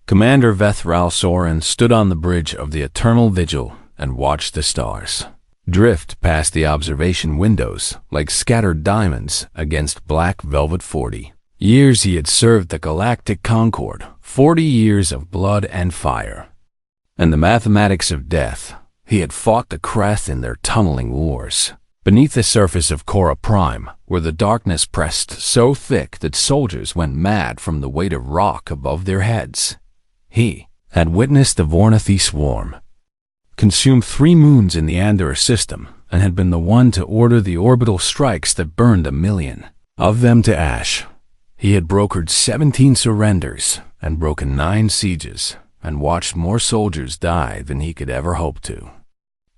Commander Vethral Soren stood on the bridge of the Eternal Vigil and watched the stars drift past the observation windows like scattered diamonds against black velvet. 40 years he had served the Galactic Concord, 40 years of blood and fire, and the mathematics of death. He had fought the Creth in their tunneling wars, beneath the surface of Cora Prime, where the darkness pressed so thick that soldiers went mad from the weight of rock above their heads. He had witnessed the Vornathi swarm, consumed 3 moons in the Andor system, and had been the one to order the orbital strikes that burned 1 million of them to ash. He had brokered 17 surrenders and broken 9 sieges, and watched more soldiers die than he could ever hope to.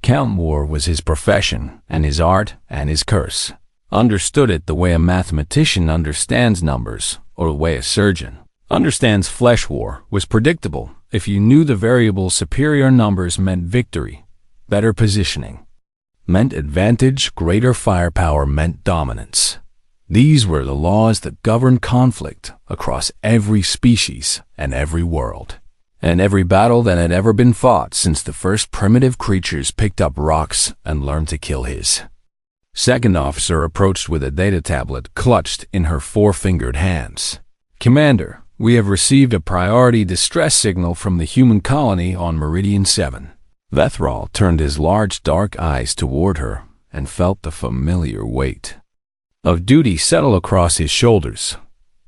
Count War was his profession, and his art, and his curse. Understood it the way a mathematician understands numbers, or the way a surgeon understands flesh. War was predictable if you knew the variable. Superior numbers meant victory, better positioning meant advantage, greater firepower meant dominance. These were the laws that governed conflict across every species and every world, and every battle that had ever been fought since the first primitive creatures picked up rocks and learned to kill. His second officer approached with a data tablet clutched in her 4-fingered hands. "Commander, we have received a priority distress signal from the human colony on Meridian 7. Vethral turned his large dark eyes toward her and felt the familiar weight of duty settle across his shoulders.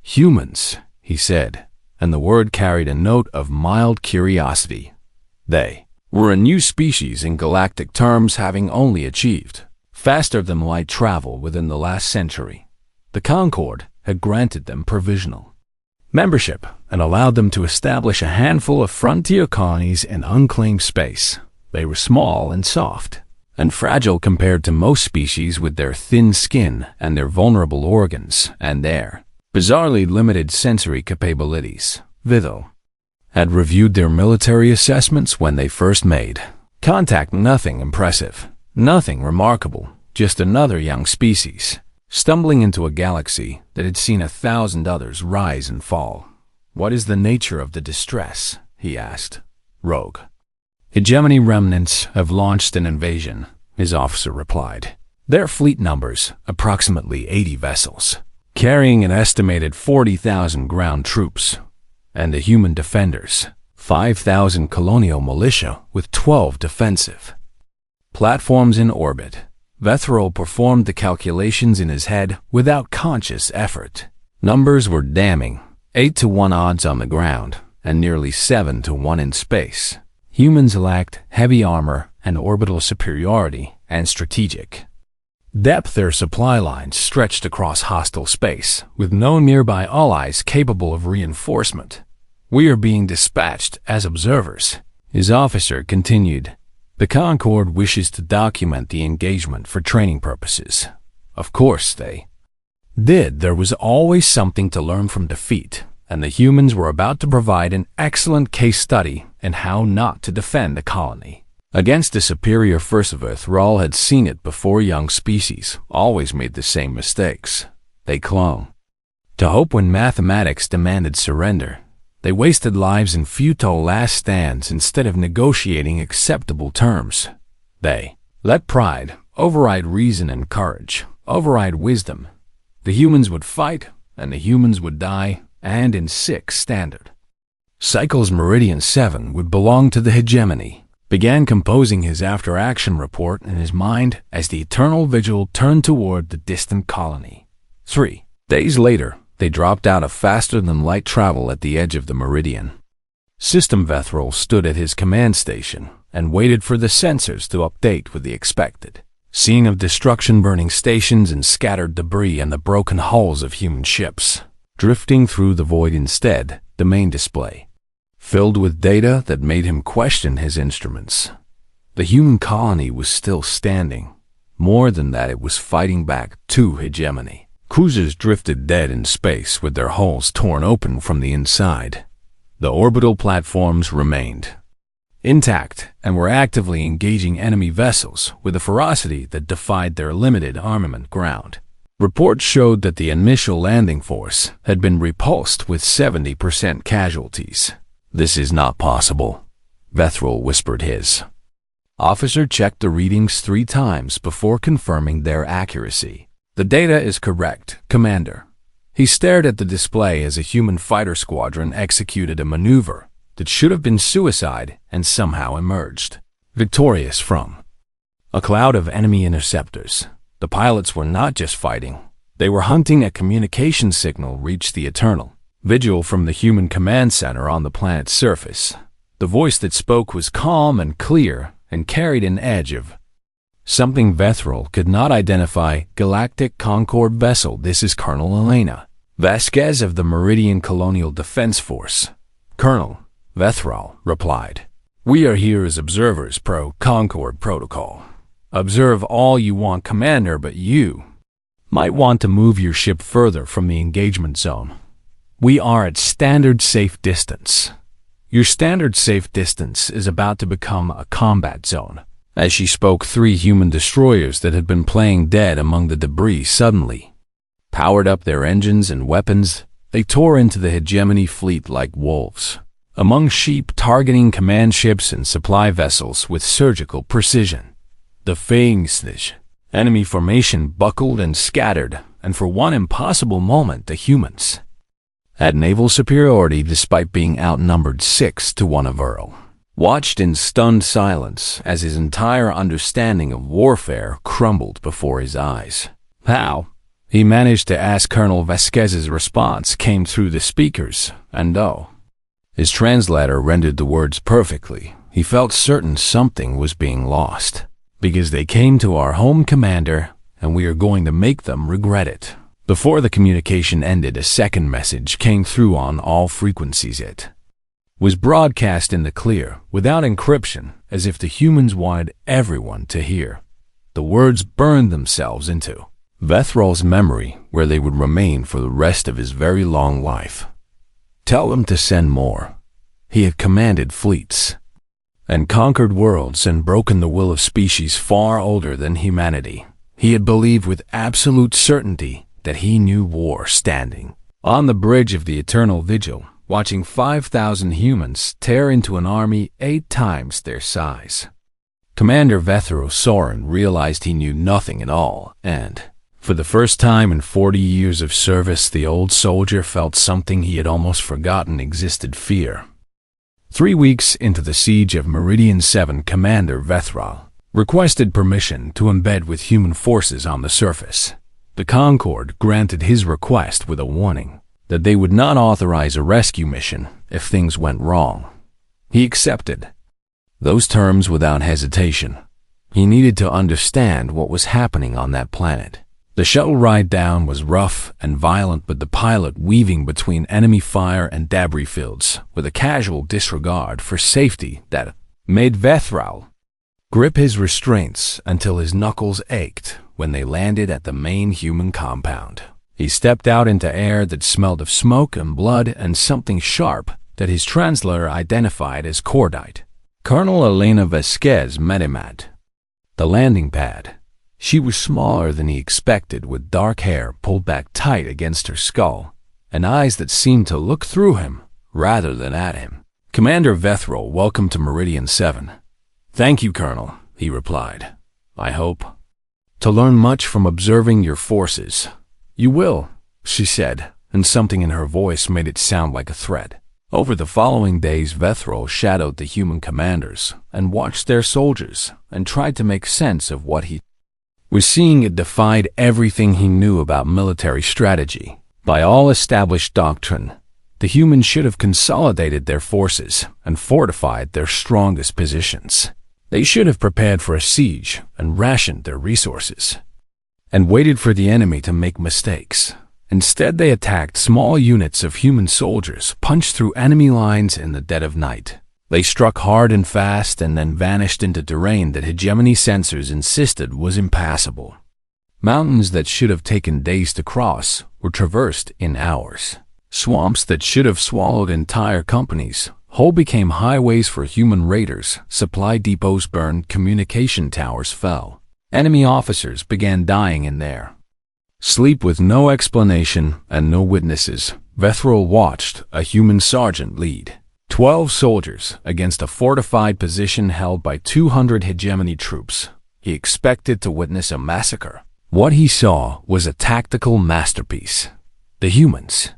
"Humans," he said, and the word carried a note of mild curiosity. They were a new species in galactic terms, having only achieved faster-than-light travel within the last century. The Concord had granted them provisional membership and allowed them to establish a handful of frontier colonies in unclaimed space. They were small and soft, and fragile compared to most species, with their thin skin and their vulnerable organs and their bizarrely limited sensory capabilities. Vithel had reviewed their military assessments when they first made contact. Nothing impressive, nothing remarkable, just another young species stumbling into a galaxy that had seen 1,000 others rise and fall. "What is the nature of the distress?" he asked. "Rogue hegemony remnants have launched an invasion," his officer replied. "Their fleet numbers approximately 80 vessels, carrying an estimated 40,000 ground troops, and the human defenders, 5,000 colonial militia with 12 defensive platforms in orbit." Vethral performed the calculations in his head without conscious effort. Numbers were damning: 8-to-1 odds on the ground, and nearly 7-to-1 in space. Humans lacked heavy armor and orbital superiority and strategic depth. Their supply lines stretched across hostile space, with no nearby allies capable of reinforcement. "We are being dispatched as observers," his officer continued. "The Concord wishes to document the engagement for training purposes." Of course they did. There was always something to learn from defeat, and the humans were about to provide an excellent case study in how not to defend a colony against a superior force. Vethral had seen it before. Young species always made the same mistakes. They clung to hope when mathematics demanded surrender. They wasted lives in futile last stands instead of negotiating acceptable terms. They let pride override reason and courage override wisdom. The humans would fight, and the humans would die, and in 6 standard cycles Meridian 7 would belong to the hegemony. Began composing his after-action report in his mind as the Eternal Vigil turned toward the distant colony. 3 days later, they dropped out of faster-than-light travel at the edge of the Meridian system. Vethral stood at his command station and waited for the sensors to update with the expected scene of destruction: burning stations and scattered debris and the broken hulls of human ships drifting through the void. Instead, the main display filled with data that made him question his instruments. The human colony was still standing. More than that, it was fighting back to hegemony. Cruisers drifted dead in space with their hulls torn open from the inside. The orbital platforms remained intact and were actively engaging enemy vessels with a ferocity that defied their limited armament ground. Reports showed that the initial landing force had been repulsed with 70% casualties. "This is not possible," Vethril whispered. His officer checked the readings 3 times before confirming their accuracy. "The data is correct, Commander." He stared at the display as a human fighter squadron executed a maneuver that should have been suicide and somehow emerged victorious from a cloud of enemy interceptors. The pilots were not just fighting. They were hunting a communication signal reached the eternal vigil from the human command center on the planet's surface. The voice that spoke was calm and clear and carried an edge of something Vethril could not identify. "Galactic Concord vessel, this is Colonel Elena Vasquez of the Meridian Colonial Defense Force." "Colonel," Vethril replied, "we are here as observers pro Concord protocol. Observe all you want, Commander, but you might want to move your ship further from the engagement zone. We are at standard safe distance. Your standard safe distance is about to become a combat zone." As she spoke, 3 human destroyers that had been playing dead among the debris suddenly powered up their engines and weapons. They tore into the hegemony fleet like wolves among sheep, targeting command ships and supply vessels with surgical precision. The fangs, enemy formation buckled and scattered, and for one impossible moment the humans had naval superiority despite being outnumbered 6-1. Earl watched in stunned silence as his entire understanding of warfare crumbled before his eyes. "How?" he managed to ask. Colonel Vasquez's response came through the speakers, and though his translator rendered the words perfectly, he felt certain something was being lost. "Because they came to our home, Commander, and we are going to make them regret it." Before the communication ended, a second message came through on all frequencies. It was broadcast in the clear, without encryption, as if the humans wanted everyone to hear. The words burned themselves into Vethril's memory, where they would remain for the rest of his very long life. "Tell them to send more." He had commanded fleets and conquered worlds and broken the will of species far older than humanity. He had believed with absolute certainty that he knew war standing on the bridge of the eternal vigil, watching 5,000 humans tear into an army 8 times their size. Commander Vethril Soren realized he knew nothing at all, and for the first time in 40 years of service, the old soldier felt something he had almost forgotten existed: fear. 3 weeks into the siege of Meridian 7, Commander Vethril requested permission to embed with human forces on the surface. The Concord granted his request with a warning that they would not authorize a rescue mission if things went wrong. He accepted those terms without hesitation. He needed to understand what was happening on that planet. The shuttle ride down was rough and violent, but the pilot weaving between enemy fire and debris fields with a casual disregard for safety that made Vethril grip his restraints until his knuckles ached when they landed at the main human compound. He stepped out into air that smelled of smoke and blood and something sharp that his translator identified as cordite. Colonel Elena Vasquez met him at the landing pad. She was smaller than he expected, with dark hair pulled back tight against her skull and eyes that seemed to look through him rather than at him. "Commander Vethril, welcome to Meridian 7. "Thank you, Colonel," he replied. "I hope to learn much from observing your forces." "You will," she said, and something in her voice made it sound like a threat. Over the following days, Vethril shadowed the human commanders and watched their soldiers and tried to make sense of what he was seeing. It defied everything he knew about military strategy. By all established doctrine, the humans should have consolidated their forces and fortified their strongest positions. They should have prepared for a siege and rationed their resources and waited for the enemy to make mistakes. Instead, they attacked small units of human soldiers, punched through enemy lines in the dead of night. They struck hard and fast and then vanished into terrain that hegemony sensors insisted was impassable. Mountains that should have taken days to cross were traversed in hours. Swamps that should have swallowed entire companies whole became highways for human raiders. Supply depots burned, communication towers fell. Enemy officers began dying in their sleep with no explanation and no witnesses. Vethril watched a human sergeant lead 12 soldiers against a fortified position held by 200 hegemony troops. He expected to witness a massacre. What he saw was a tactical masterpiece. The humans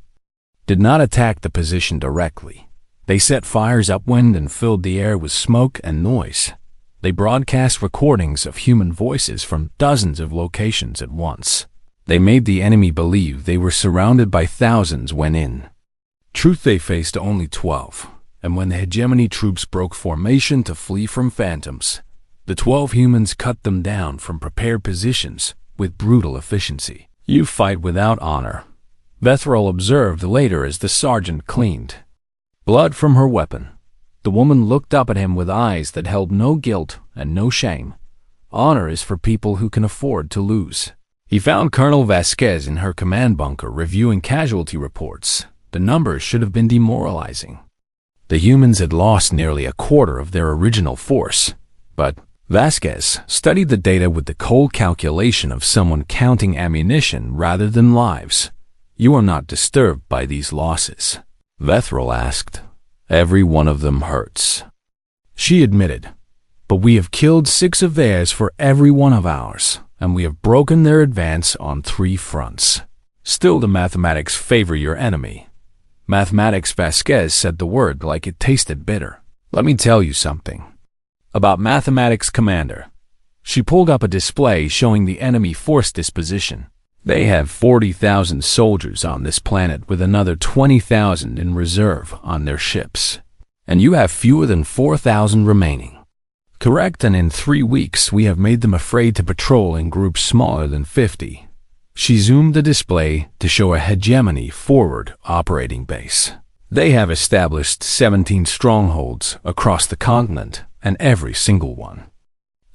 did not attack the position directly. They set fires upwind and filled the air with smoke and noise. They broadcast recordings of human voices from dozens of locations at once. They made the enemy believe they were surrounded by thousands when in truth they faced only 12. And when the hegemony troops broke formation to flee from phantoms, the 12 humans cut them down from prepared positions with brutal efficiency. "You fight without honor," Bethrol observed later as the sergeant cleaned blood from her weapon. The woman looked up at him with eyes that held no guilt and no shame. "Honor is for people who can afford to lose." He found Colonel Vasquez in her command bunker reviewing casualty reports. The numbers should have been demoralizing. The humans had lost nearly a quarter of their original force, but Vasquez studied the data with the cold calculation of someone counting ammunition rather than lives. "You are not disturbed by these losses?" Bethrol asked. "Every one of them hurts," she admitted. "But we have killed 6 of theirs for every one of ours, and we have broken their advance on 3 fronts. Still, the mathematics favor your enemy." Mathematics, Vasquez said the word like it tasted bitter. "Let me tell you something about mathematics, Commander." She pulled up a display showing the enemy force disposition. "They have 40,000 soldiers on this planet with another 20,000 in reserve on their ships. And you have fewer than 4,000 remaining. Correct, and in 3 weeks we have made them afraid to patrol in groups smaller than 50. She zoomed the display to show a hegemony forward operating base. "They have established 17 strongholds across the continent, and every single one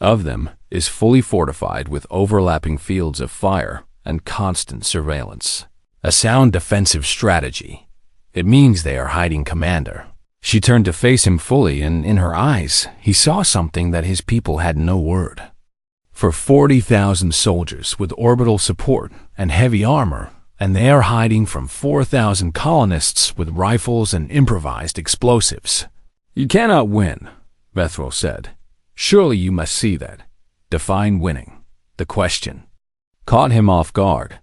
of them is fully fortified with overlapping fields of fire and constant surveillance. A sound defensive strategy. It means they are hiding, Commander." She turned to face him fully, and in her eyes he saw something that his people had no word. For 40,000 soldiers with orbital support and heavy armor, and they are hiding from 4,000 colonists with rifles and improvised explosives. "You cannot win," Bethrol said. "Surely you must see that. Define winning." The question caught him off guard.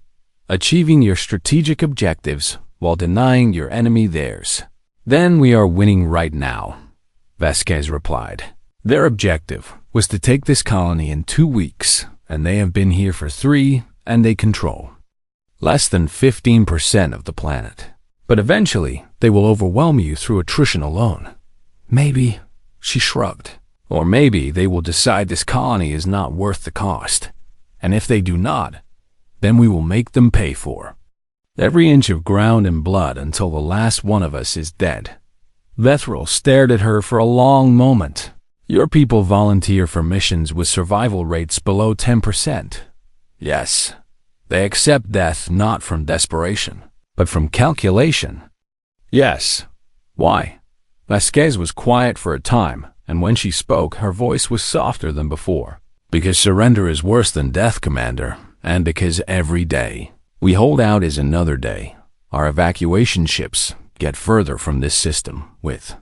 "Achieving your strategic objectives while denying your enemy theirs." "Then we are winning right now," Vasquez replied. "Their objective was to take this colony in 2 weeks, and they have been here for 3, and they control less than 15% of the planet. But eventually, they will overwhelm you through attrition alone. Maybe," she shrugged, "or maybe they will decide this colony is not worth the cost. And if they do not, then we will make them pay for every inch of ground and blood until the last one of us is dead." Bethrol stared at her for a long moment. "Your people volunteer for missions with survival rates below 10%. Yes, they accept death not from desperation, but from calculation." "Yes. Why?" Vasquez was quiet for a time, and when she spoke, her voice was softer than before. "Because surrender is worse than death, Commander, and because every day we hold out is another day. Our evacuation ships get further from this system with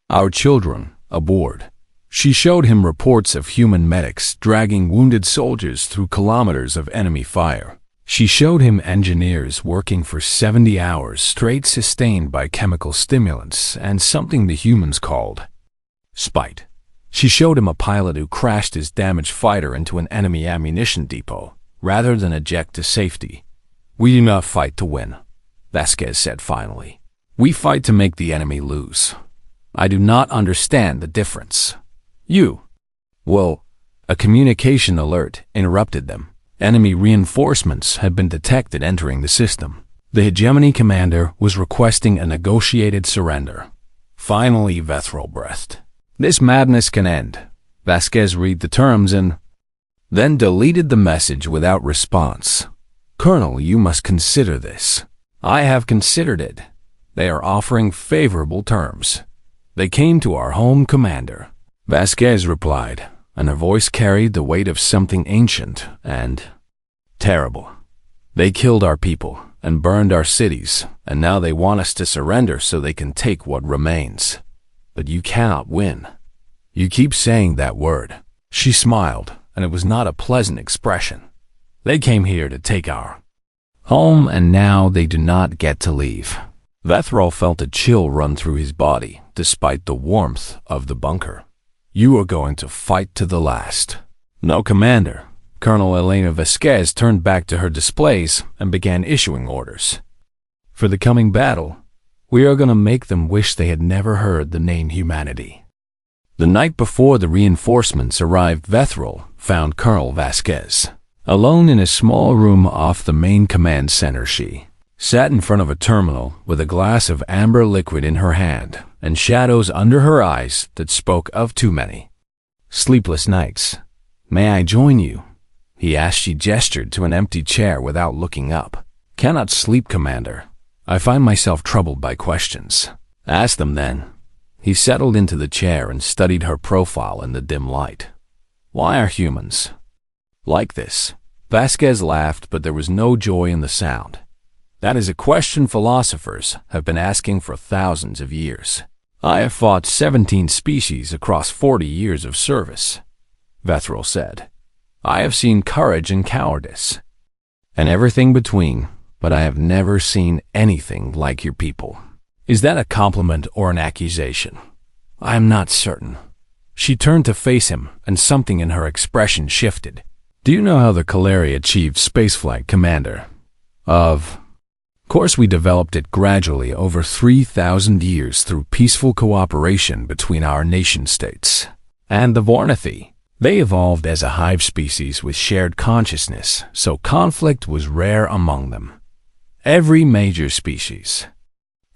our children aboard." She showed him reports of human medics dragging wounded soldiers through kilometers of enemy fire. She showed him engineers working for 70 hours straight, sustained by chemical stimulants and something the humans called spite. She showed him a pilot who crashed his damaged fighter into an enemy ammunition depot rather than eject to safety. "We do not fight to win," Vasquez said finally. "We fight to make the enemy lose. I do not understand the difference." "You." "Well," a communication alert interrupted them. Enemy reinforcements had been detected entering the system. The hegemony commander was requesting a negotiated surrender. Finally, Bethrol breathed. "This madness can end." Vasquez read the terms and then deleted the message without response. "Colonel, you must consider this." "I have considered it. They are offering favorable terms. They came to our home, Commander," Vasquez replied, and her voice carried the weight of something ancient and terrible. "They killed our people and burned our cities, and now they want us to surrender so they can take what remains." but you cannot win. You keep saying that word." She smiled, and it was not a pleasant expression. "They came here to take our home, and now they do not get to leave." Vethrol felt a chill run through his body, despite the warmth of the bunker. "You are going to fight to the last." "No, Commander." Colonel Elena Vasquez turned back to her displays and began issuing orders. "For the coming battle, we are going to make them wish they had never heard the name humanity." The night before the reinforcements arrived, Vethrol found Colonel Vasquez alone in a small room off the main command center. She sat in front of a terminal with a glass of amber liquid in her hand and shadows under her eyes that spoke of too many sleepless nights. "May I join you?" he asked. She gestured to an empty chair without looking up. "Cannot sleep, Commander. I find myself troubled by questions." "Ask them then." He settled into the chair and studied her profile in the dim light. "Why are humans like this?" Vasquez laughed, but there was no joy in the sound. "That is a question philosophers have been asking for thousands of years. I have fought 17 species across 40 years of service," Vethrol said. "I have seen courage and cowardice, and everything between, but I have never seen anything like your people." "Is that a compliment or an accusation?" "I am not certain." She turned to face him, and something in her expression shifted. "Do you know how the Kaleri achieved spaceflight, Commander?" Of course, we developed it gradually over 3,000 years through peaceful cooperation between our nation-states and the Vornathi. They evolved as a hive species with shared consciousness, so conflict was rare among them. Every major species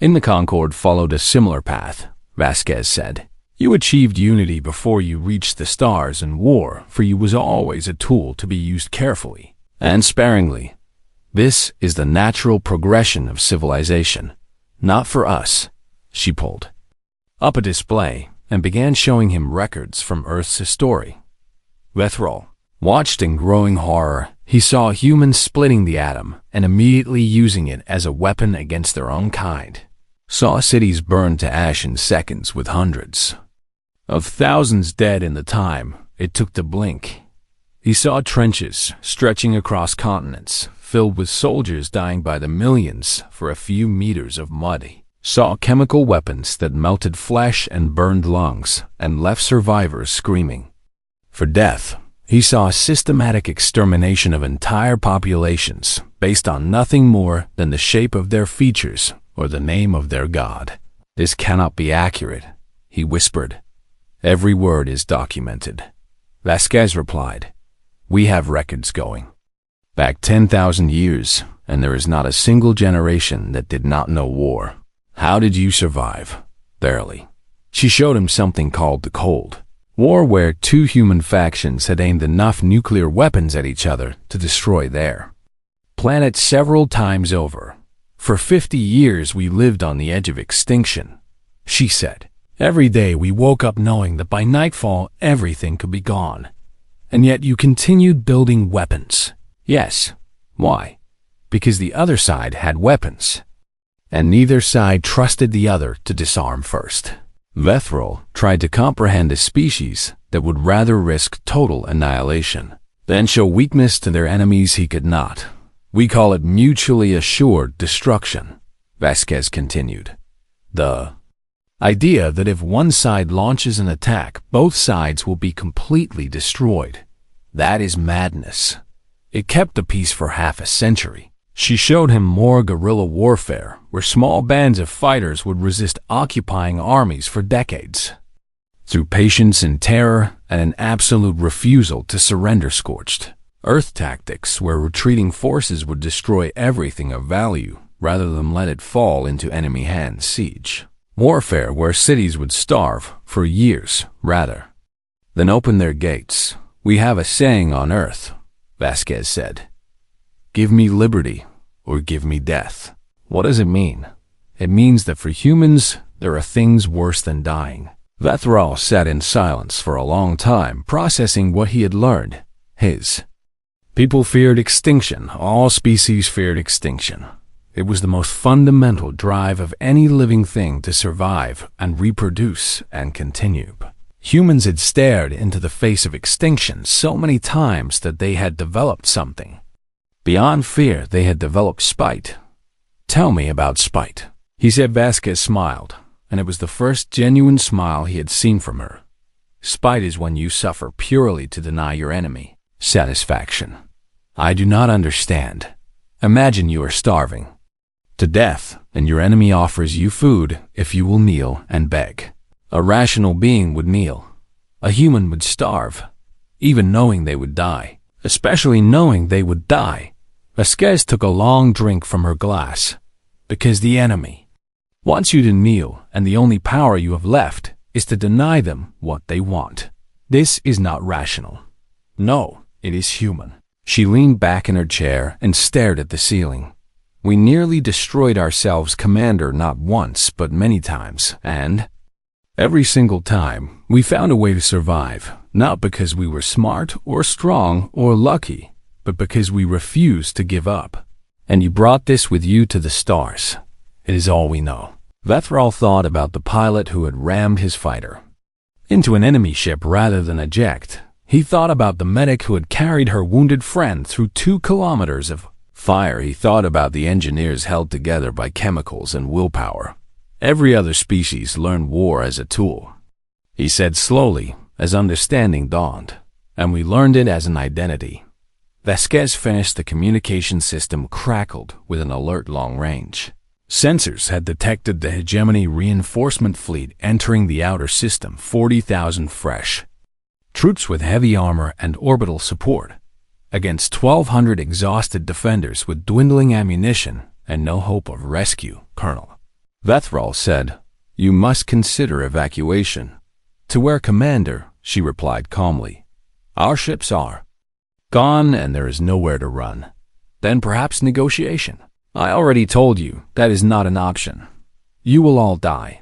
in the Concord followed a similar path, Vasquez said. "You achieved unity before you reached the stars, and war for you was always a tool to be used carefully and sparingly. This is the natural progression of civilization. Not for us." She pulled up a display and began showing him records from Earth's history. Vethrol watched in growing horror. He saw humans splitting the atom and immediately using it as a weapon against their own kind. Saw cities burned to ash in seconds with hundreds of thousands dead in the time it took to blink. He saw trenches stretching across continents, filled with soldiers dying by the millions for a few meters of mud. Saw chemical weapons that melted flesh and burned lungs and left survivors screaming for death. He saw a systematic extermination of entire populations based on nothing more than the shape of their features or the name of their god. "This cannot be accurate," he whispered. "Every word is documented." Vasquez replied, "We have records going back 10,000 years, and there is not a single generation that did not know war. How did you survive?" "Barely." She showed him something called the Cold War, where two human factions had aimed enough nuclear weapons at each other to destroy their planet several times over. "For 50 years we lived on the edge of extinction," she said. "Every day we woke up knowing that by nightfall everything could be gone. And yet you continued building weapons." "Yes." "Why?" "Because the other side had weapons, and neither side trusted the other to disarm first." Vethrol tried to comprehend a species that would rather risk total annihilation than show weakness to their enemies. He could not. "We call it mutually assured destruction," Vasquez continued. "The idea that if one side launches an attack, both sides will be completely destroyed. That is madness. It kept the peace for half a century." She showed him more guerrilla warfare, where small bands of fighters would resist occupying armies for decades, through patience and terror and an absolute refusal to surrender. Scorched earth tactics, where retreating forces would destroy everything of value rather than let it fall into enemy hands. Siege warfare, where cities would starve for years rather than open their gates. "We have a saying on Earth," Vasquez said. "Give me liberty or give me death." "What does it mean?" "It means that for humans, there are things worse than dying." Vethrol sat in silence for a long time, processing what he had learned. His people feared extinction. All species feared extinction. It was the most fundamental drive of any living thing to survive and reproduce and continue. Humans had stared into the face of extinction so many times that they had developed something. Beyond fear, they had developed spite. "Tell me about spite," he said. Vasquez smiled, and it was the first genuine smile he had seen from her. "Spite is when you suffer purely to deny your enemy satisfaction." "I do not understand. Imagine you are starving to death, and your enemy offers you food if you will kneel and beg. A rational being would kneel. A human would starve, even knowing they would die, especially knowing they would die." Vasquez took a long drink from her glass. "Because the enemy wants you to kneel, and the only power you have left is to deny them what they want. This is not rational. No, it is human." She leaned back in her chair and stared at the ceiling. "We nearly destroyed ourselves, Commander, not once, but many times, and every single time we found a way to survive, not because we were smart or strong or lucky, but because we refused to give up. And you brought this with you to the stars. It is all we know." Vethral thought about the pilot who had rammed his fighter into an enemy ship rather than eject. He thought about the medic who had carried her wounded friend through 2 kilometers of fire. He thought about the engineers held together by chemicals and willpower. Every other species learned war as a tool. He said slowly, as understanding dawned, "And we learned it as an identity." Vasquez finished. The communication system crackled with an alert long range. Sensors had detected the hegemony reinforcement fleet entering the outer system, 40,000 fresh troops with heavy armor and orbital support, against 1,200 exhausted defenders with dwindling ammunition and no hope of rescue, Colonel. Vethral said, "You must consider evacuation." "To where, Commander?" she replied calmly. "Our ships are gone and there is nowhere to run." "Then perhaps negotiation." "I already told you that is not an option. You will all die."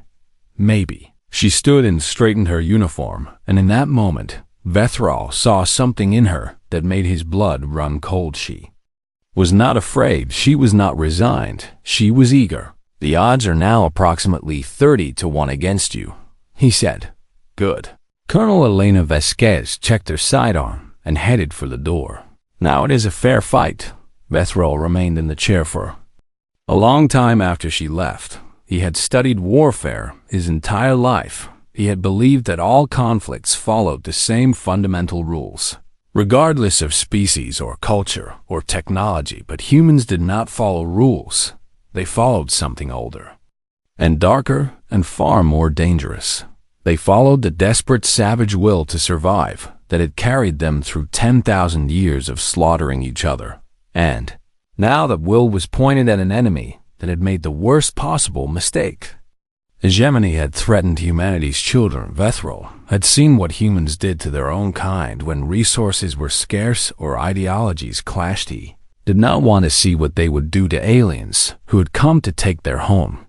"Maybe." She stood and straightened her uniform, and in that moment, Vethral saw something in her that made his blood run cold. She was not afraid. She was not resigned. She was eager. "The odds are now approximately 30-1 against you," he said. "Good." Colonel Elena Vasquez checked her sidearm and headed for the door. "Now it is a fair fight." Vethral remained in the chair for a long time after she left. He had studied warfare his entire life. He had believed that all conflicts followed the same fundamental rules, regardless of species or culture or technology. But humans did not follow rules. They followed something older and darker and far more dangerous. They followed the desperate savage will to survive that had carried them through 10,000 years of slaughtering each other. And now the will was pointed at an enemy that had made the worst possible mistake. Hegemony had threatened humanity's children. Vethral had seen what humans did to their own kind when resources were scarce or ideologies clashed. He did not want to see what they would do to aliens who had come to take their home.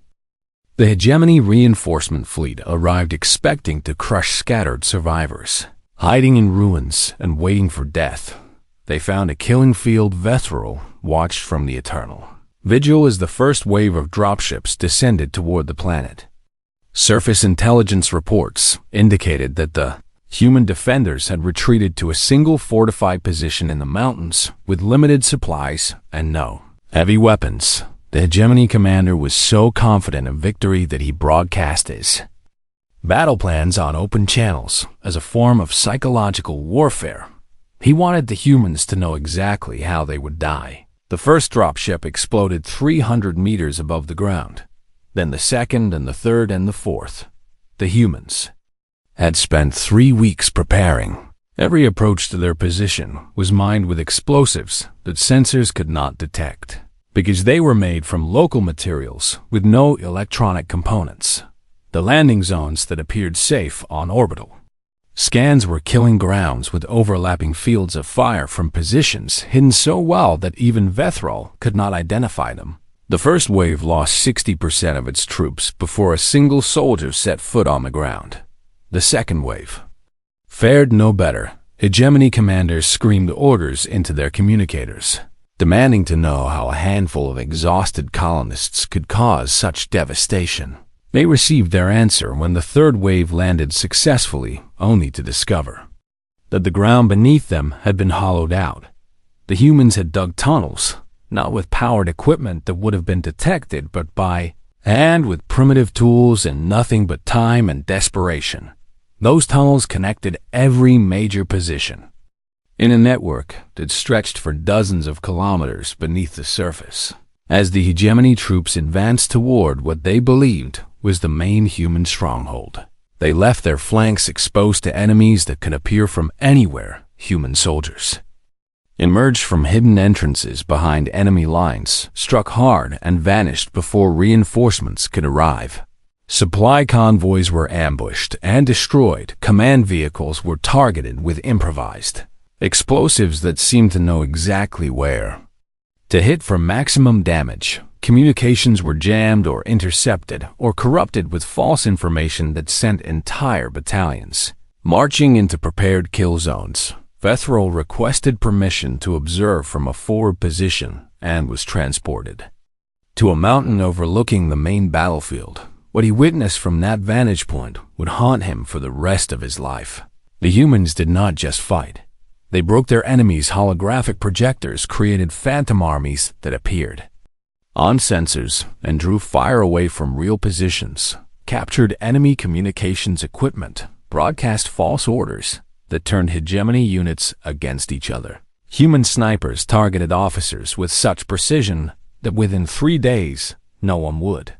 The hegemony reinforcement fleet arrived expecting to crush scattered survivors, hiding in ruins and waiting for death. They found a killing field. Vethral watched from the eternal vigil as the first wave of dropships descended toward the planet. Surface intelligence reports indicated that the human defenders had retreated to a single fortified position in the mountains with limited supplies and no heavy weapons. The hegemony commander was so confident of victory that he broadcast his battle plans on open channels as a form of psychological warfare. He wanted the humans to know exactly how they would die. The first dropship exploded 300 meters above the ground. Then the second and the third and the fourth. The humans had spent 3 weeks preparing. Every approach to their position was mined with explosives that sensors could not detect, because they were made from local materials with no electronic components. The landing zones that appeared safe on orbital scans were killing grounds with overlapping fields of fire from positions hidden so well that even Vethral could not identify them. The first wave lost 60% of its troops before a single soldier set foot on the ground. The second wave fared no better. Hegemony commanders screamed orders into their communicators. demanding to know how a handful of exhausted colonists could cause such devastation. They received their answer when the third wave landed successfully, only to discover that the ground beneath them had been hollowed out. The humans had dug tunnels, not with powered equipment that would have been detected, but by hand with primitive tools and nothing but time and desperation. Those tunnels connected every major position in a network that stretched for dozens of kilometers beneath the surface. As the hegemony troops advanced toward what they believed was the main human stronghold, they left their flanks exposed to enemies that could appear from anywhere. Human soldiers emerged from hidden entrances behind enemy lines, struck hard, and vanished before reinforcements could arrive. Supply convoys were ambushed and destroyed. Command vehicles were targeted with improvised explosives that seemed to know exactly where to hit for maximum damage. Communications were jammed or intercepted or corrupted with false information that sent entire battalions marching into prepared kill zones. Vethrol requested permission to observe from a forward position and was transported to a mountain overlooking the main battlefield. What he witnessed from that vantage point would haunt him for the rest of his life. The humans did not just fight. They broke their enemies' holographic projectors, created phantom armies that appeared on sensors and drew fire away from real positions, captured enemy communications equipment, broadcast false orders that turned hegemony units against each other. Human snipers targeted officers with such precision that within 3 days, no one would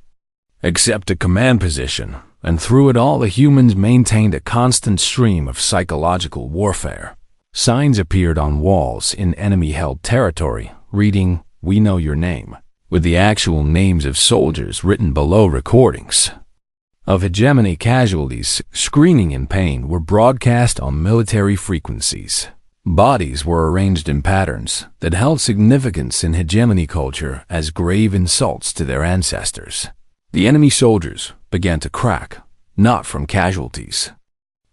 accept a command position, and through it all the humans maintained a constant stream of psychological warfare. Signs appeared on walls in enemy-held territory, reading, "We know your name," with the actual names of soldiers written below. Recordings of hegemony casualties screaming in pain were broadcast on military frequencies. Bodies were arranged in patterns that held significance in hegemony culture as grave insults to their ancestors. The enemy soldiers began to crack, not from casualties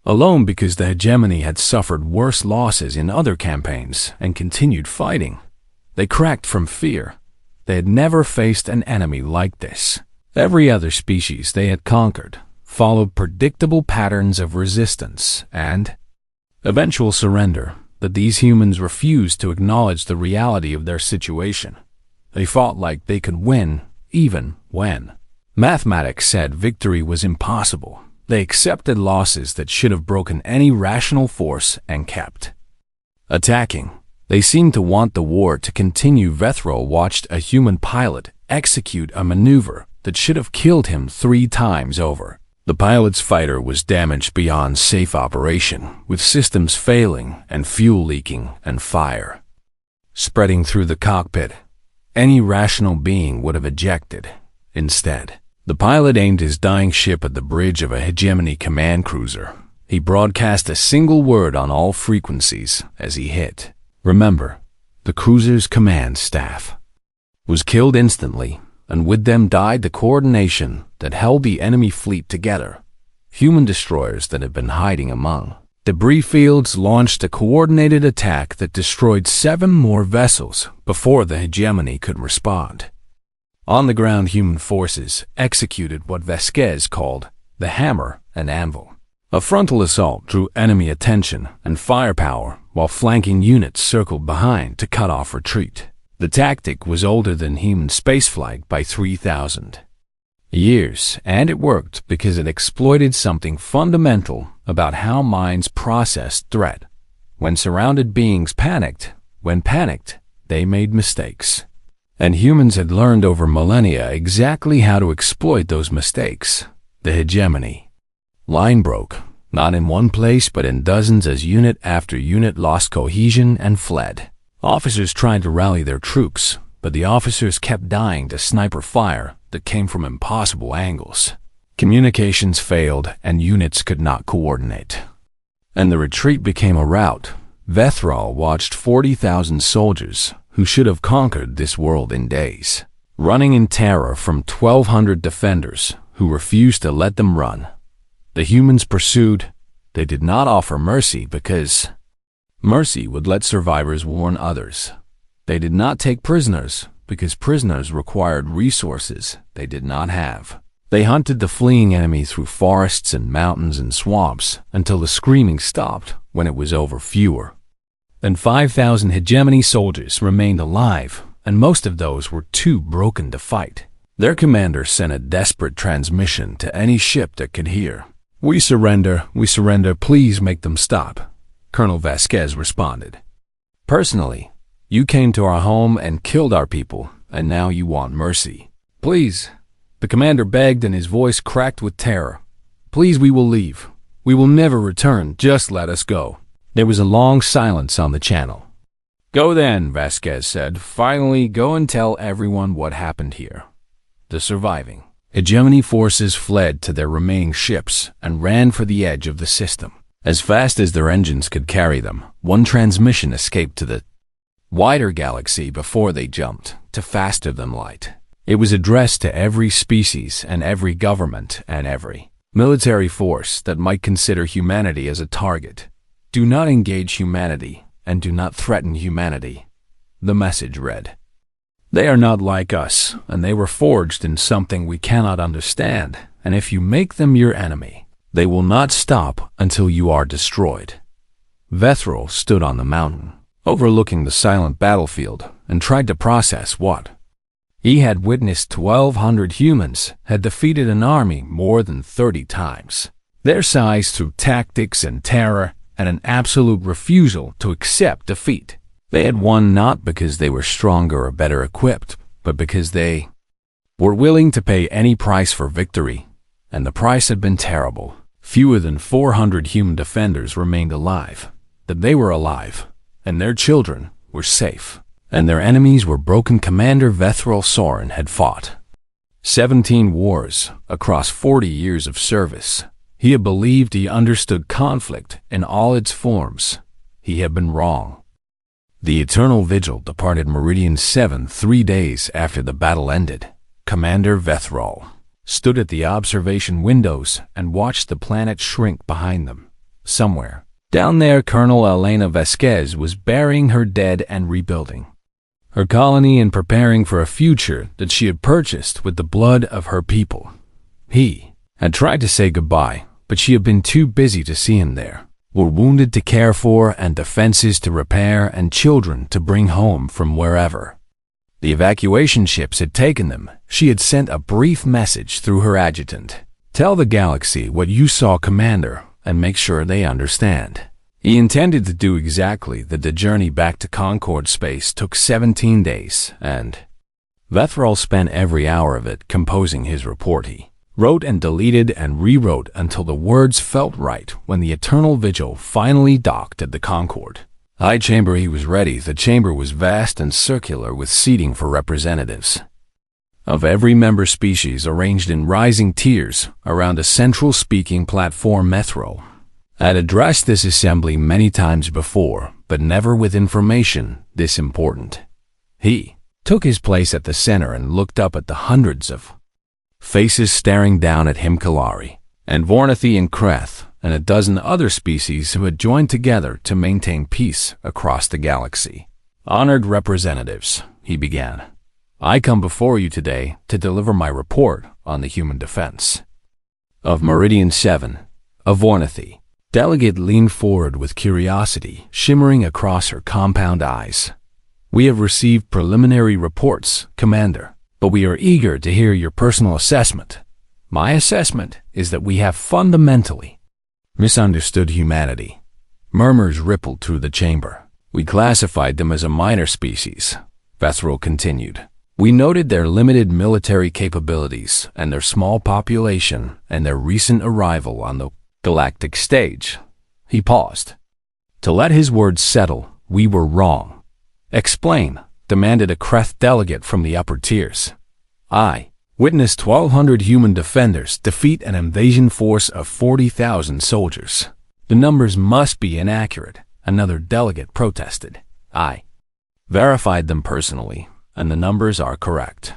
alone, because the hegemony had suffered worse losses in other campaigns and continued fighting. They cracked from fear. They had never faced an enemy like this. Every other species they had conquered followed predictable patterns of resistance and eventual surrender, but these humans refused to acknowledge the reality of their situation. They fought like they could win, even when mathematics said victory was impossible. They accepted losses that should have broken any rational force and kept attacking. They seemed to want the war to continue. Vethrol watched a human pilot execute a maneuver that should have killed him 3 times over. The pilot's fighter was damaged beyond safe operation, with systems failing and fuel leaking and fire spreading through the cockpit. Any rational being would have ejected. Instead, the pilot aimed his dying ship at the bridge of a hegemony command cruiser. He broadcast a single word on all frequencies as he hit. Remember, the cruiser's command staff was killed instantly, and with them died the coordination that held the enemy fleet together. Human destroyers that had been hiding among debris fields launched a coordinated attack that destroyed 7 more vessels before the hegemony could respond. On the ground, human forces executed what Vasquez called the hammer and anvil. A frontal assault drew enemy attention and firepower, while flanking units circled behind to cut off retreat. The tactic was older than human spaceflight by 3,000 years, and it worked because it exploited something fundamental about how minds processed threat. When surrounded beings panicked, when panicked, they made mistakes. And humans had learned over millennia exactly how to exploit those mistakes. The hegemony line broke, not in one place but in dozens, as unit after unit lost cohesion and fled. Officers tried to rally their troops, but the officers kept dying to sniper fire that came from impossible angles. Communications failed and units could not coordinate, and the retreat became a rout. Vethrol watched 40,000 soldiers who should have conquered this world in days, running in terror from 1,200 defenders who refused to let them run. The humans pursued. They did not offer mercy because mercy would let survivors warn others. They did not take prisoners, because prisoners required resources they did not have. They hunted the fleeing enemy through forests and mountains and swamps until the screaming stopped when it was over fewer than 5,000 hegemony soldiers remained alive, and most of those were too broken to fight. Their commander sent a desperate transmission to any ship that could hear. We surrender, please make them stop," Colonel Vasquez responded. "Personally, you came to our home and killed our people, and now you want mercy. Please," the commander begged, and his voice cracked with terror. "Please, we will leave. We will never return. Just let us go." There was a long silence on the channel. "Go then," Vasquez said. "Finally, go and tell everyone what happened here." The surviving hegemony forces fled to their remaining ships and ran for the edge of the system. As fast as their engines could carry them, one transmission escaped to the wider galaxy before they jumped to faster than light. It was addressed to every species and every government and every military force that might consider humanity as a target. "Do not engage humanity and do not threaten humanity," the message read. "They are not like us, and they were forged in something we cannot understand, and if you make them your enemy, they will not stop until you are destroyed." Vethril stood on the mountain, overlooking the silent battlefield, and tried to process what he had witnessed. 1,200 humans had defeated an army more than 30 times. Their size through tactics and terror and an absolute refusal to accept defeat. They had won not because they were stronger or better equipped, but because they were willing to pay any price for victory, and the price had been terrible. Fewer than 400 human defenders remained alive, that they were alive, and their children were safe, and their enemies were broken. Commander Vethril Soren had fought 17 wars across 40 years of service. He had believed he understood conflict in all its forms. He had been wrong. The Eternal Vigil departed Meridian 7 3 days after the battle ended. Commander Vethril stood at the observation windows and watched the planet shrink behind them. Somewhere down there, Colonel Elena Vasquez was burying her dead and rebuilding her colony and preparing for a future that she had purchased with the blood of her people. He had tried to say goodbye, but she had been too busy to see him there. Were wounded to care for and defenses to repair and children to bring home from wherever the evacuation ships had taken them. She had sent a brief message through her adjutant. "Tell the galaxy what you saw, Commander, and make sure they understand." He intended to do exactly that. The journey back to Concord space took 17 days, and Vethril spent every hour of it composing his report. He wrote and deleted and rewrote until the words felt right. When the Eternal Vigil finally docked at the Concord High Chamber, he was ready. The chamber was vast and circular, with seating for representatives of every member species arranged in rising tiers around a central speaking platform. Vethril had addressed this assembly many times before, but never with information this important. He took his place at the center and looked up at the hundreds of faces staring down at him. Kalari and Vornathi and Kreth and a dozen other species who had joined together to maintain peace across the galaxy. "Honored representatives," he began, "I come before you today to deliver my report on the human defense of Meridian 7 of Vornathi." Delegate leaned forward with curiosity shimmering across her compound eyes. "We have received preliminary reports, Commander, but we are eager to hear your personal assessment." "My assessment is that we have fundamentally misunderstood humanity." Murmurs rippled through the chamber. "We classified them as a minor species," Vethril continued. "We noted their limited military capabilities and their small population and their recent arrival on the galactic stage." He paused to let his words settle. "We were wrong." "Explain," demanded a Kreth delegate from the upper tiers. "I witnessed 1,200 human defenders defeat an invasion force of 40,000 soldiers. The numbers must be inaccurate," another delegate protested. "I verified them personally, and the numbers are correct."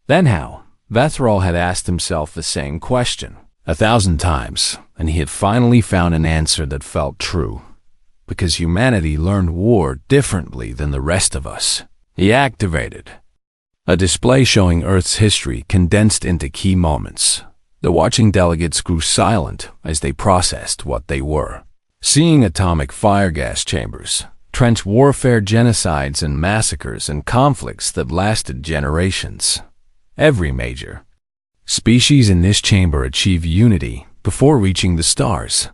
Then how? Vethril had asked himself the same question 1,000 times, and he had finally found an answer that felt true. Because humanity learned war differently than the rest of us. He activated a display showing Earth's history condensed into key moments. The watching delegates grew silent as they processed what they were. Seeing atomic fire gas chambers, trench warfare, genocides and massacres and conflicts that lasted generations. Every major species in this chamber achieved unity before reaching the stars,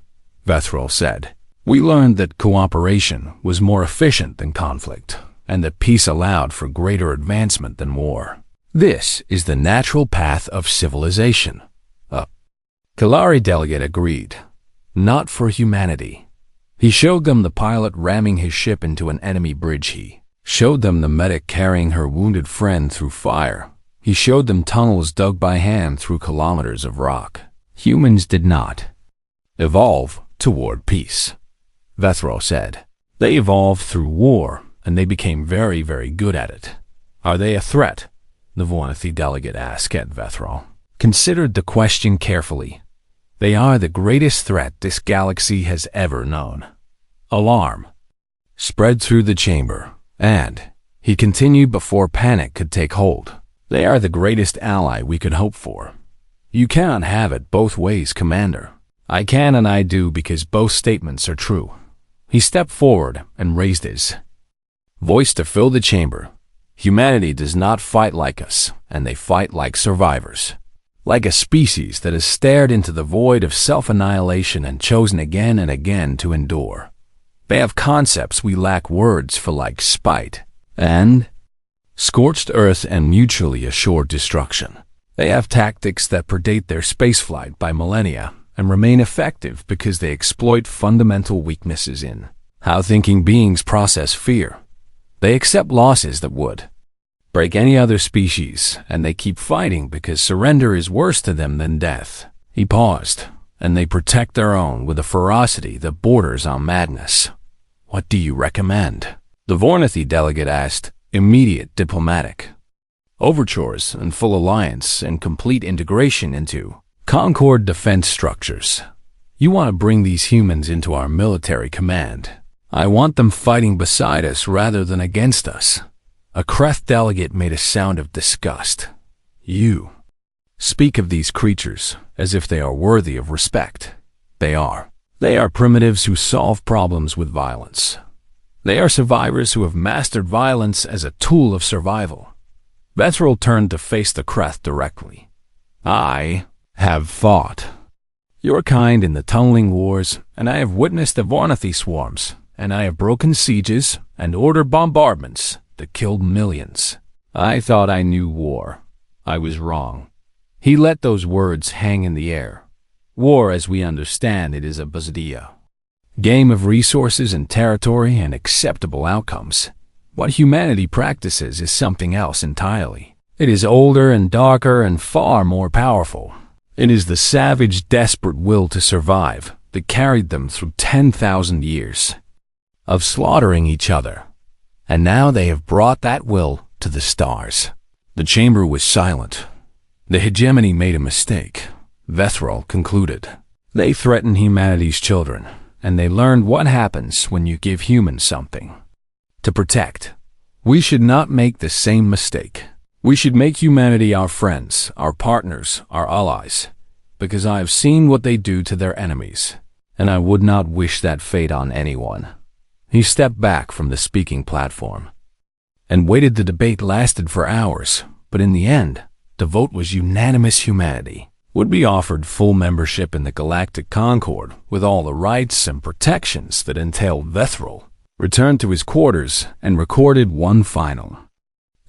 Vethril said. We learned that cooperation was more efficient than conflict, and that peace allowed for greater advancement than war. This is the natural path of civilization. A Kalari delegate agreed. Not for humanity. He showed them the pilot ramming his ship into an enemy bridge. He showed them the medic carrying her wounded friend through fire. He showed them tunnels dug by hand through kilometers of rock. Humans did not evolve toward peace, Vethril said. They evolved through war, and they became very, very good at it. Are they a threat? The Vornathi delegate asked at Vethril. Considered the question carefully. They are the greatest threat this galaxy has ever known. Alarm spread through the chamber, and he continued before panic could take hold. They are the greatest ally we could hope for. You cannot have it both ways, Commander. I can and I do because both statements are true. He stepped forward and raised his voice to fill the chamber. Humanity does not fight like us, and they fight like survivors. Like a species that has stared into the void of self-annihilation and chosen again and again to endure. They have concepts we lack words for, like spite and scorched earth and mutually assured destruction. They have tactics that predate their spaceflight by millennia and remain effective because they exploit fundamental weaknesses in how thinking beings process fear. They accept losses that would break any other species, and they keep fighting because surrender is worse to them than death. He paused, and they protect their own with a ferocity that borders on madness. What do you recommend? The Vornathi delegate asked. Immediate diplomatic overtures and full alliance and complete integration into Concord defense structures. You want to bring these humans into our military command. I want them fighting beside us rather than against us. A Kreth delegate made a sound of disgust. You speak of these creatures as if they are worthy of respect. They are. They are primitives who solve problems with violence. They are survivors who have mastered violence as a tool of survival. Vethril turned to face the Kreth directly. I have fought your kind in the tunneling wars, and I have witnessed the Vornathi swarms, and I have broken sieges and ordered bombardments that killed millions. I thought I knew war. I was wrong. He let those words hang in the air. War, as we understand it, is a buzdia. Game of resources and territory and acceptable outcomes. What humanity practices is something else entirely. It is older and darker and far more powerful. It is the savage, desperate will to survive that carried them through 10,000 years of slaughtering each other. And now they have brought that will to the stars. The chamber was silent. The hegemony made a mistake, Vethril concluded. They threaten humanity's children, and they learned what happens when you give humans something to protect. We should not make the same mistake. We should make humanity our friends, our partners, our allies, because I have seen what they do to their enemies, and I would not wish that fate on anyone. He stepped back from the speaking platform and waited. The debate lasted for hours, but in the end, the vote was unanimous. Humanity would be offered full membership in the Galactic Concord with all the rights and protections that entailed. Vethril returned to his quarters and recorded one final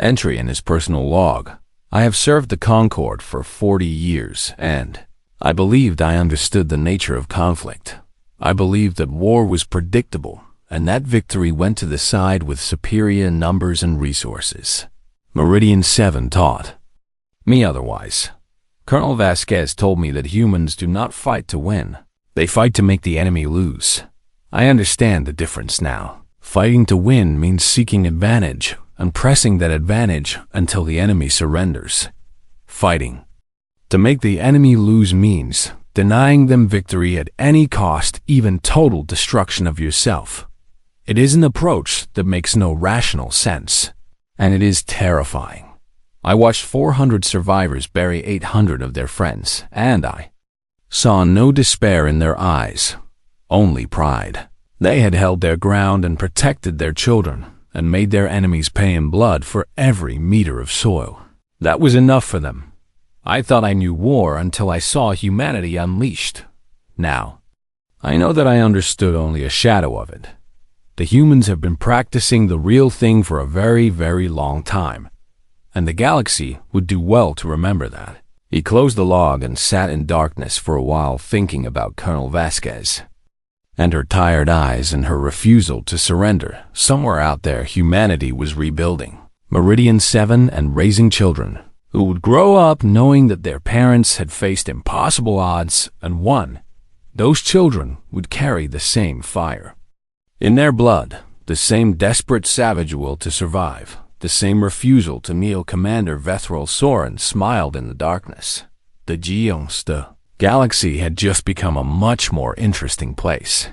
entry in his personal log. I have served the Concord for 40 years, and I believed I understood the nature of conflict. I believed that war was predictable, and that victory went to the side with superior numbers and resources. Meridian 7 taught me otherwise. Colonel Vasquez told me that humans do not fight to win. They fight to make the enemy lose. I understand the difference now. Fighting to win means seeking advantage and pressing that advantage until the enemy surrenders. Fighting to make the enemy lose means denying them victory at any cost, even total destruction of yourself. It is an approach that makes no rational sense. And it is terrifying. I watched 400 survivors bury 800 of their friends, and I saw no despair in their eyes, only pride. They had held their ground and protected their children, and made their enemies pay in blood for every meter of soil. That was enough for them. I thought I knew war until I saw humanity unleashed. Now, I know that I understood only a shadow of it. The humans have been practicing the real thing for a very, very long time, and the galaxy would do well to remember that. He closed the log and sat in darkness for a while thinking about Colonel Vasquez, and her tired eyes and her refusal to surrender. Somewhere out there, humanity was rebuilding. Meridian 7 and raising children who would grow up knowing that their parents had faced impossible odds and won. Those children would carry the same fire in their blood, the same desperate savage will to survive, the same refusal to kneel. Commander Vethral Soren smiled in the darkness. The galaxy had just become a much more interesting place.